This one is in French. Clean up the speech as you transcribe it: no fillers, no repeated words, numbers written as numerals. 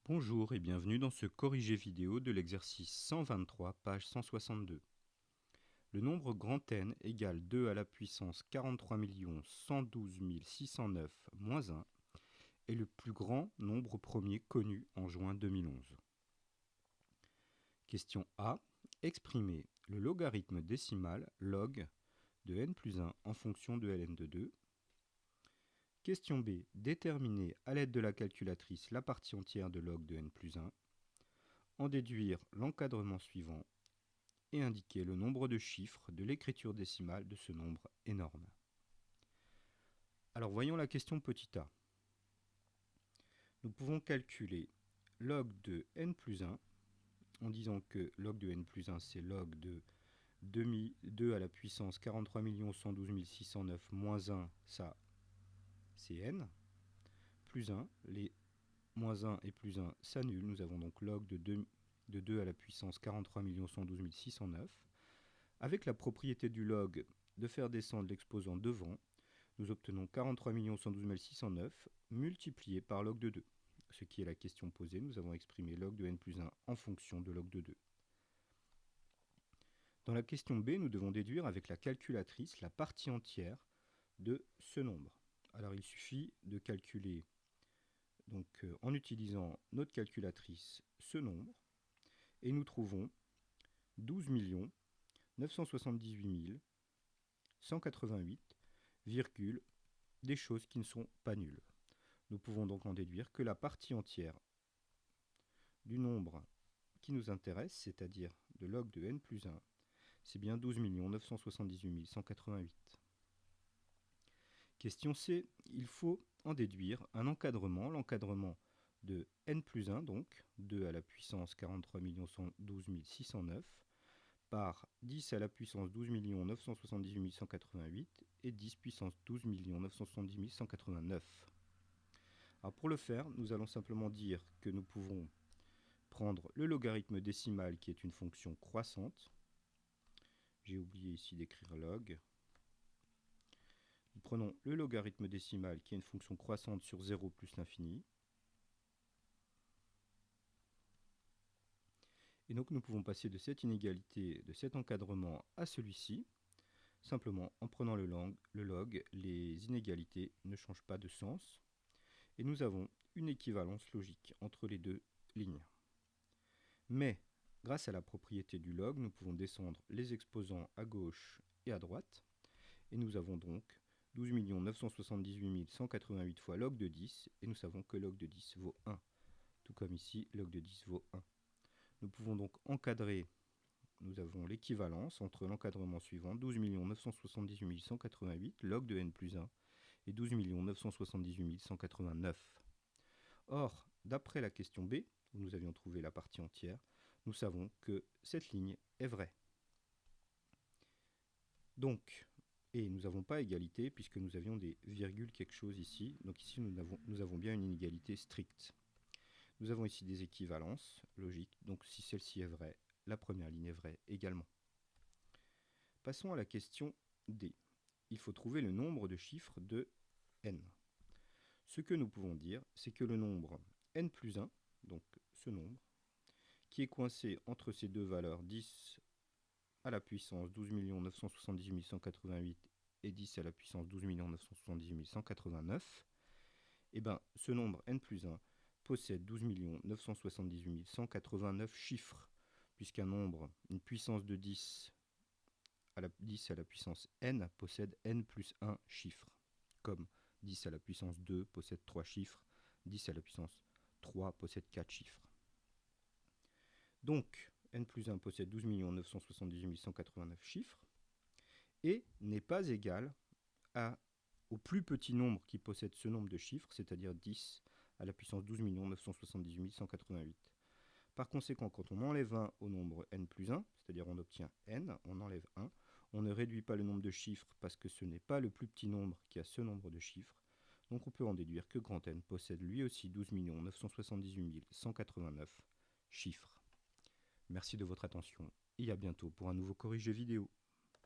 Bonjour et bienvenue dans ce corrigé vidéo de l'exercice 123, page 162. Le nombre grand N égale 2 à la puissance 43 112 609 moins 1 est le plus grand nombre premier connu en juin 2011. Question A. Exprimer le logarithme décimal log de n plus 1 en fonction de ln de 2. Question B. Déterminer à l'aide de la calculatrice la partie entière de log de n plus 1. En déduire l'encadrement suivant et indiquer le nombre de chiffres de l'écriture décimale de ce nombre énorme. Alors voyons la question petit a. Nous pouvons calculer log de n plus 1 en disant que log de n plus 1 c'est log de 2 à la puissance 43 112 609 moins 1, ça c'est n, plus 1, les moins 1 et plus 1 s'annulent, nous avons donc log de 2 à la puissance 43 112 609. Avec la propriété du log de faire descendre l'exposant devant, nous obtenons 43 112 609 multiplié par log de 2. Ce qui est la question posée, nous avons exprimé log de n plus 1 en fonction de log de 2. Dans la question B, nous devons déduire avec la calculatrice la partie entière de ce nombre. Alors il suffit de calculer donc, en utilisant notre calculatrice ce nombre et nous trouvons 12 978 188, virgule, des choses qui ne sont pas nulles. Nous pouvons donc en déduire que la partie entière du nombre qui nous intéresse, c'est-à-dire de log de n plus 1, c'est bien 12 978 188. Question C, il faut en déduire un encadrement, l'encadrement de n plus 1, donc 2 à la puissance 43 112 609, par 10 à la puissance 12 978 188 et 10 puissance 12 970 189. Alors pour le faire, nous allons simplement dire que nous pouvons prendre le logarithme décimal qui est une fonction croissante. J'ai oublié ici d'écrire log. Nous prenons le logarithme décimal qui est une fonction croissante sur 0 plus l'infini. Et donc nous pouvons passer de cette inégalité, de cet encadrement à celui-ci. Simplement en prenant le log, les inégalités ne changent pas de sens. Et nous avons une équivalence logique entre les deux lignes. Mais, grâce à la propriété du log, nous pouvons descendre les exposants à gauche et à droite. Et nous avons donc 12 978 188 fois log de 10. Et nous savons que log de 10 vaut 1. Tout comme ici, log de 10 vaut 1. Nous pouvons donc encadrer, nous avons l'équivalence entre l'encadrement suivant, 12 978 188, log de n plus 1, et 12 978 189. Or, d'après la question B, où nous avions trouvé la partie entière, nous savons que cette ligne est vraie. Donc, et nous n'avons pas égalité puisque nous avions des virgules quelque chose ici. Donc ici, nous avons bien une inégalité stricte. Nous avons ici des équivalences logiques. Donc si celle-ci est vraie, la première ligne est vraie également. Passons à la question D. Il faut trouver le nombre de chiffres de n. Ce que nous pouvons dire, c'est que le nombre n plus 1, donc ce nombre, qui est coincé entre ces deux valeurs 10 à la puissance 12 978 188 et 10 à la puissance 12 978 189, et bien ce nombre n plus 1 possède 12 978 189 chiffres, puisqu'un nombre, une puissance de 10 à la puissance n possède n plus 1 chiffres, comme 10 à la puissance 2 possède 3 chiffres, 10 à la puissance 3 possède 4 chiffres. Donc, n plus 1 possède 12 978 189 chiffres et n'est pas égal au plus petit nombre qui possède ce nombre de chiffres, c'est-à-dire 10 à la puissance 12 978 188. Par conséquent, quand on enlève 1 au nombre n plus 1, c'est-à-dire on obtient n, on enlève 1, on ne réduit pas le nombre de chiffres parce que ce n'est pas le plus petit nombre qui a ce nombre de chiffres. Donc on peut en déduire que grand N possède lui aussi 12 978 189 chiffres. Merci de votre attention et à bientôt pour un nouveau corrigé vidéo.